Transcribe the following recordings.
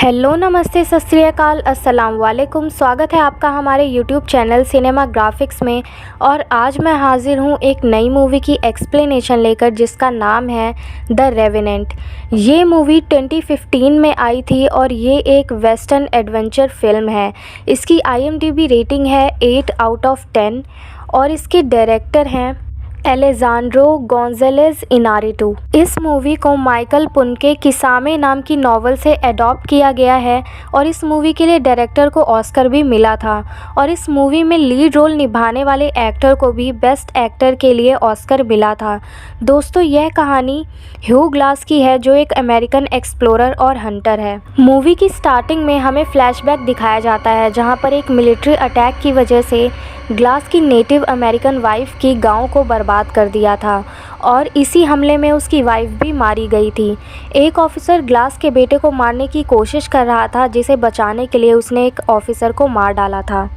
Hello नमस्ते सत श्री अकाल अस्सलाम वालेकुम। स्वागत है आपका हमारे यूट्यूब चैनल सिनेमा ग्राफिक्स में। और आज मैं हाज़िर हूँ एक नई मूवी की एक्सप्लेनेशन लेकर जिसका नाम है द रेवेनेंट। ये मूवी 2015 में आई थी और ये एक वेस्टर्न एडवेंचर फिल्म है। इसकी IMDb रेटिंग है 8/10 और इसके डायरेक्टर हैं एलेजांड्रो गोंजालेज इनारिटू। इस मूवी को माइकल पुनके किसामे नाम की नॉवल से एडॉप्ट किया गया है और इस मूवी के लिए डायरेक्टर को ऑस्कर भी मिला था और इस मूवी में लीड रोल निभाने वाले एक्टर को भी बेस्ट एक्टर के लिए ऑस्कर मिला था। दोस्तों, यह कहानी ह्यू ग्लास की है जो एक अमेरिकन एक्सप्लोरर और हंटर है। मूवी की स्टार्टिंग में हमें फ्लैशबैक दिखाया जाता है जहां पर एक मिलिट्री अटैक की वजह से ग्लास की नेटिव अमेरिकन वाइफ की गांव को बर्बाद कर दिया था और इसी हमले में उसकी वाइफ भी मारी गई थी। एक ऑफिसर ग्लास के बेटे को मारने की कोशिश कर रहा था जिसे बचाने के लिए उसने एक ऑफिसर को मार डाला था।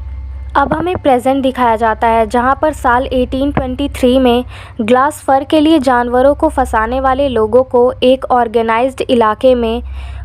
अब हमें प्रेजेंट दिखाया जाता है जहां पर साल 1823 में ग्लास फर के लिए जानवरों को फंसाने वाले लोगों को एक ऑर्गेनाइज्ड इलाके में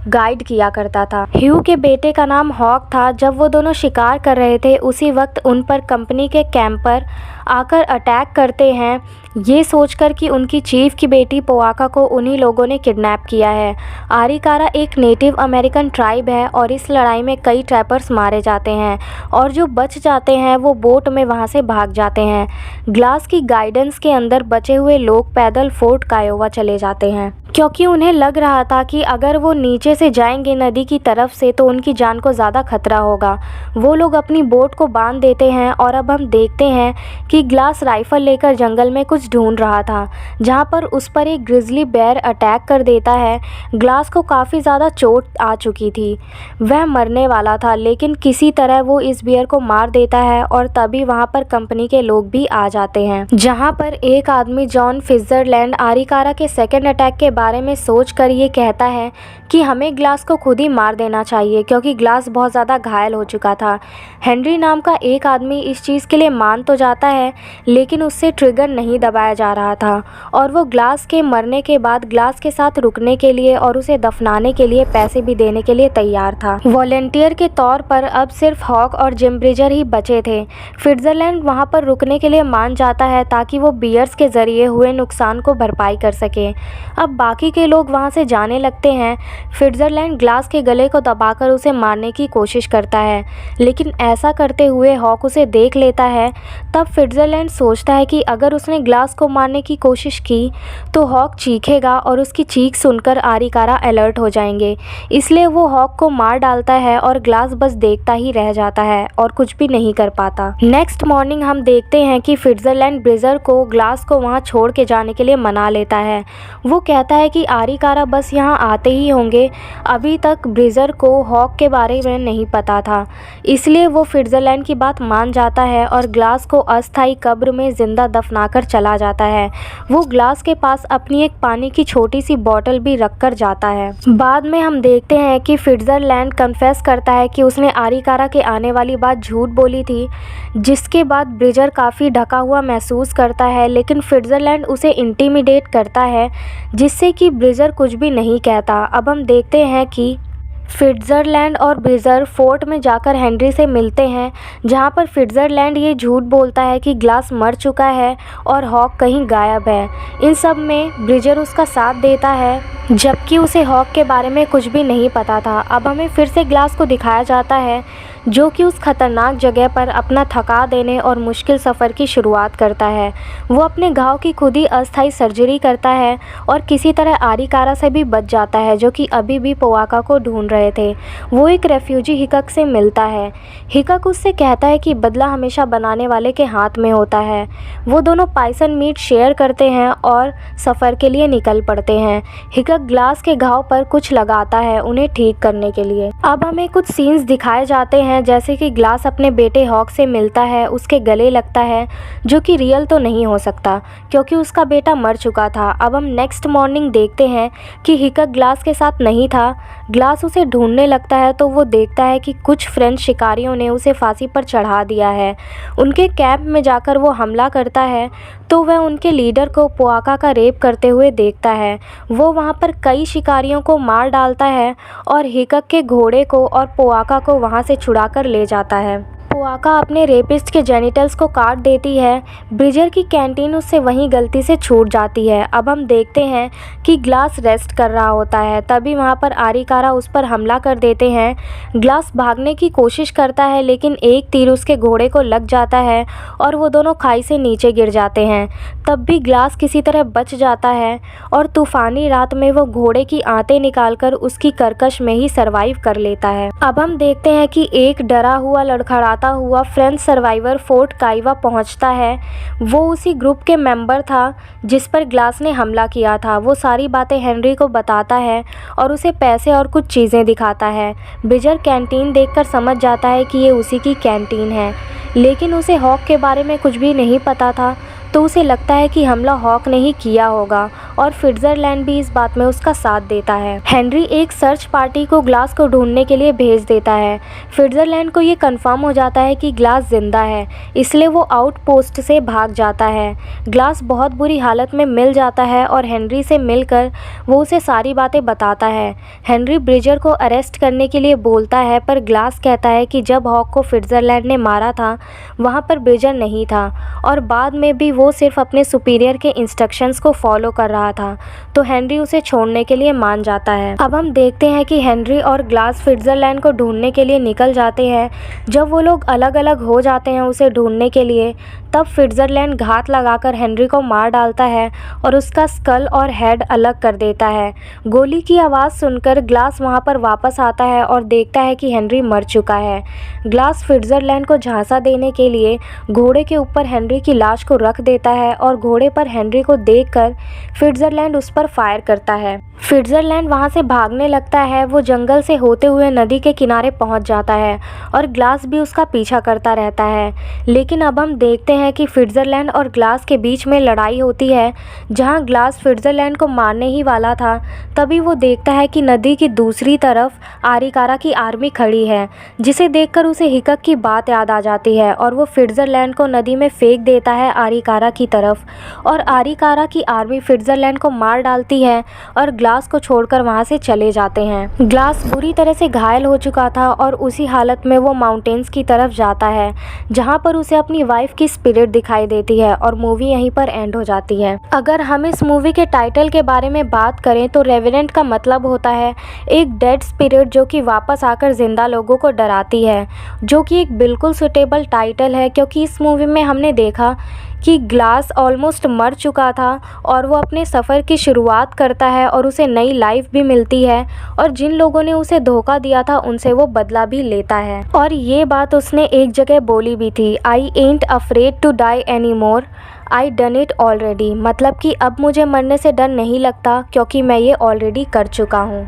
गाइड किया करता था। ह्यू के बेटे का नाम हॉक था। जब वो दोनों शिकार कर रहे थे उसी वक्त उन पर कंपनी के कैंपर आकर अटैक करते हैं, ये सोचकर कि उनकी चीफ की बेटी पोआका को उन्हीं लोगों ने किडनैप किया है। आरिकारा एक नेटिव अमेरिकन ट्राइब है और इस लड़ाई में कई ट्रैपर्स मारे जाते हैं और जो बच जाते हैं वो बोट में वहां से भाग जाते हैं। ग्लास की गाइडेंस के अंदर बचे हुए लोग पैदल फोर्ट कायोवा चले जाते हैं क्योंकि उन्हें लग रहा था कि अगर वो नीचे से जाएंगे नदी की तरफ से तो उनकी जान को ज़्यादा खतरा होगा। वो लोग अपनी बोट को बांध देते हैं और अब हम देखते हैं कि ग्लास राइफल लेकर जंगल में कुछ ढूंढ रहा था जहां पर उस पर एक ग्रिजली बेयर अटैक कर देता है। ग्लास को काफ़ी ज़्यादा चोट आ चुकी थी, वह मरने वाला था, लेकिन किसी तरह वो इस बेयर को मार देता है और तभी वहां पर कंपनी के लोग भी आ जाते हैं जहां पर एक आदमी जॉन फिट्जरलैंड आरिकारा के सेकेंड अटैक के बारे में सोचकर ये कहता है कि हमें ग्लास को खुद ही मार देना चाहिए क्योंकि ग्लास बहुत ज़्यादा घायल हो चुका था। हेनरी नाम का एक आदमी इस चीज़ के लिए मान तो जाता है लेकिन उससे ट्रिगर नहीं दबाया जा रहा था और वो ग्लास के मरने के बाद ग्लास के साथ रुकने के लिए और उसे दफनाने के लिए पैसे भी देने के लिए तैयार था। वॉलंटियर के तौर पर अब सिर्फ हॉक और जिम ब्रिजर ही बचे थे। फिट्जरलैंड वहाँ पर रुकने के लिए मान जाता है ताकि वो बियर्स के ज़रिए हुए नुकसान को भरपाई कर सके। अब बाकी के लोग वहाँ से जाने लगते हैं। फिट्जरलैंड ग्लास के गले को दबाकर उसे मारने की कोशिश करता है लेकिन ऐसा करते हुए हॉक उसे देख लेता है। तब फिट्जरलैंड सोचता है कि अगर उसने ग्लास को मारने की कोशिश की तो हॉक चीखेगा और उसकी चीख सुनकर आरिकारा अलर्ट हो जाएंगे, इसलिए वो हॉक को मार डालता है और ग्लास बस देखता ही रह जाता है और कुछ भी नहीं कर पाता। नेक्स्ट मॉर्निंग हम देखते हैं कि फिट्जरलैंड ब्रिजर को ग्लास को वहाँ छोड़ के जाने के लिए मना लेता है। वो कहता है कि आरिकारा बस यहाँ आते ही होंगे, अभी तक ब्रिजर को हॉक के बारे में नहीं पता था, इसलिए वो फिट्जरलैंड की बात मान जाता है और ग्लास को अस्थायी कब्र में जिंदा दफनाकर चला जाता है। वो ग्लास के पास अपनी एक पानी की छोटी सी बोतल भी रख कर जाता है। बाद में हम देखते हैं कि फिट्जरलैंड कन्फेस करता है कि उसने आरिकारा के आने वाली बात झूठ बोली थी, जिसके बाद ब्रिजर काफ़ी ढका हुआ महसूस करता है लेकिन फिट्जरलैंड उसे इंटिमिडेट करता है जिससे कि ब्रिजर कुछ भी नहीं कहता। अब हम देखते हैं कि फिट्जरलैंड और ब्रिजर फोर्ट में जाकर हेनरी से मिलते हैं जहां पर फिट्जरलैंड ये झूठ बोलता है कि ग्लास मर चुका है और हॉक कहीं गायब है। इन सब में ब्रिजर उसका साथ देता है जबकि उसे हॉक के बारे में कुछ भी नहीं पता था। अब हमें फिर से ग्लास को दिखाया जाता है जो कि उस खतरनाक जगह पर अपना थका देने और मुश्किल सफ़र की शुरुआत करता है। वो अपने घाव की खुद ही अस्थायी सर्जरी करता है और किसी तरह आरिकारा से भी बच जाता है जो कि अभी भी पोआका को ढूंढ रहे थे। वो एक रेफ्यूजी हिकक से मिलता है। हिकक उससे कहता है कि बदला हमेशा बनाने वाले के हाथ में होता है। वो दोनों पाइसन मीट शेयर करते हैं और सफ़र के लिए निकल पड़ते हैं। हिकक ग्लास के घाव पर कुछ लगाता है उन्हें ठीक करने के लिए। अब हमें कुछ सीन्स दिखाए जाते हैं जैसे कि ग्लास अपने बेटे हॉक से मिलता है, उसके गले लगता है जो कि रियल तो नहीं हो सकता क्योंकि उसका बेटा मर चुका था। अब हम नेक्स्ट मॉर्निंग देखते हैं कि हिकक ग्लास के साथ नहीं था, ग्लास उसे ढूंढने लगता है तो वो देखता है कि कुछ फ्रेंच शिकारियों ने उसे फांसी पर चढ़ा दिया है। उनके कैंप में जाकर वो हमला करता है तो वह उनके लीडर को पोआका का रेप करते हुए देखता है। वो वहाँ पर कई शिकारियों को मार डालता है और हिकक के घोड़े को और पोआका को वहाँ से छुड़ा कर ले जाता है। पोआका अपने रेपिस्ट के जेनिटल्स को काट देती है। ब्रिजर की कैंटीन उससे वहीं गलती से छूट जाती है। अब हम देखते हैं कि ग्लास रेस्ट कर रहा होता है, तभी वहाँ पर आरिकारा उस पर हमला कर देते हैं। ग्लास भागने की कोशिश करता है लेकिन एक तीर उसके घोड़े को लग जाता है और वो दोनों खाई से नीचे गिर जाते हैं। तब भी ग्लास किसी तरह बच जाता है और तूफानी रात में वो घोड़े की आंतें निकालकर उसकी करकश में ही सरवाइव कर लेता है। अब हम देखते हैं कि एक डरा हुआ लड़खड़ाता हुआ फ्रेंच सर्वाइवर फोर्ट काइवा पहुंचता है। वो उसी ग्रुप के मेंबर था जिस पर ग्लास ने हमला किया था। वो सारी बातें हेनरी को बताता है और उसे पैसे और कुछ चीज़ें दिखाता है। ब्रिजर कैंटीन देखकर समझ जाता है कि ये उसी की कैंटीन है, लेकिन उसे हॉक के बारे में कुछ भी नहीं पता था, तो उसे लगता है कि हमला हॉक ने ही किया होगा और स्विट्जरलैंड भी इस बात में उसका साथ देता है। हेनरी एक सर्च पार्टी को ग्लास को ढूंढने के लिए भेज देता है। स्विट्जरलैंड को ये कंफर्म हो जाता है कि ग्लास जिंदा है, इसलिए वो आउटपोस्ट से भाग जाता है। ग्लास बहुत बुरी हालत में मिल जाता है और हेनरी से मिलकर वो उसे सारी बातें बताता है। हेनरी ब्रिजर को अरेस्ट करने के लिए बोलता है, पर ग्लास कहता है कि जब हॉक को स्विट्जरलैंड ने मारा था वहाँ पर ब्रिजर नहीं था और बाद में भी वो सिर्फ अपने सुपीरियर के इंस्ट्रक्शंस को फॉलो कर रहा था, तो हेनरी उसे छोड़ने के लिए मान जाता है। अब हम देखते हैं कि हेनरी और ग्लास स्विट्जरलैंड को ढूंढने के लिए निकल जाते हैं। जब वो लोग अलग अलग हो जाते हैं उसे ढूंढने के लिए, तब स्विट्जरलैंड घात लगाकर हेनरी को मार डालता है और उसका स्कल और हेड अलग कर देता है। गोली की आवाज़ सुनकर ग्लास वहाँ पर वापस आता है और देखता है कि हेनरी मर चुका है। ग्लास स्विट्जरलैंड को झांसा देने के लिए घोड़े के ऊपर हेनरी की लाश को रख देता है और घोड़े पर हेनरी को देखकर स्विट्जरलैंड उस पर फायर करता है। स्विट्जरलैंड वहाँ से भागने लगता है। वो जंगल से होते हुए नदी के किनारे पहुँच जाता है और ग्लास भी उसका पीछा करता रहता है। लेकिन अब हम देखते हैं कि स्विट्जरलैंड और ग्लास के बीच में लड़ाई होती है। जहाँ ग्लास स्विट्जरलैंड को मारने ही वाला था, तभी वो देखता है कि नदी की दूसरी तरफ आरिकारा की आर्मी खड़ी है, जिसे देखकर उसे हिकक की बात याद आ जाती है और वो स्विट्जरलैंड को नदी में फेंक देता है आरिकारा की तरफ और आरिकारा की आर्मी स्विट्जरलैंड को मार डालती है और ग्लास को छोड़कर वहां से चले जाते हैं। ग्लास बुरी तरह से घायल हो चुका था और उसी हालत में वो माउंटेन्स की तरफ जाता है, जहां पर उसे अपनी वाइफ की स्पिरिट दिखाई देती है और मूवी यहीं पर एंड हो जाती है। अगर हम इस मूवी के टाइटल के बारे में बात करें तो रेवेनेंट का मतलब होता है एक डेड स्पिरिट जो कि वापस आकर जिंदा लोगों को डराती है, जो कि एक बिल्कुल सुटेबल टाइटल है क्योंकि इस मूवी में हमने देखा कि ग्लास ऑलमोस्ट मर चुका था और वो अपने सफ़र की शुरुआत करता है और उसे नई लाइफ भी मिलती है और जिन लोगों ने उसे धोखा दिया था उनसे वो बदला भी लेता है। और ये बात उसने एक जगह बोली भी थी, I ain't afraid to die any more, I done it already. मतलब कि अब मुझे मरने से डर नहीं लगता क्योंकि मैं ये ऑलरेडी कर चुका हूँ।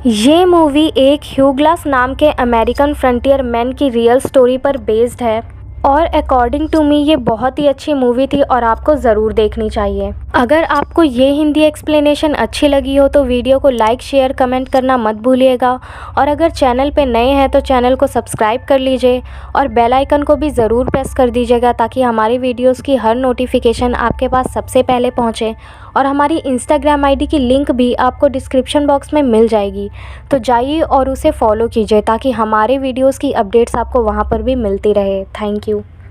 ये मूवी एक ह्यू ग्लास नाम के अमेरिकन फ्रंटियर मैन की रियल स्टोरी पर बेस्ड है और अकॉर्डिंग टू मी ये बहुत ही अच्छी मूवी थी और आपको ज़रूर देखनी चाहिए। अगर आपको ये हिंदी एक्सप्लेनेशन अच्छी लगी हो तो वीडियो को लाइक शेयर कमेंट करना मत भूलिएगा और अगर चैनल पे नए हैं तो चैनल को सब्सक्राइब कर लीजिए और बेल आइकन को भी ज़रूर प्रेस कर दीजिएगा ताकि हमारी वीडियोस की हर नोटिफिकेशन आपके पास सबसे पहले पहुँचे। और हमारी इंस्टाग्राम आईडी की लिंक भी आपको डिस्क्रिप्शन बॉक्स में मिल जाएगी, तो जाइए और उसे फॉलो कीजिए ताकि हमारे वीडियोस की अपडेट्स आपको वहाँ पर भी मिलती रहे। Thank you.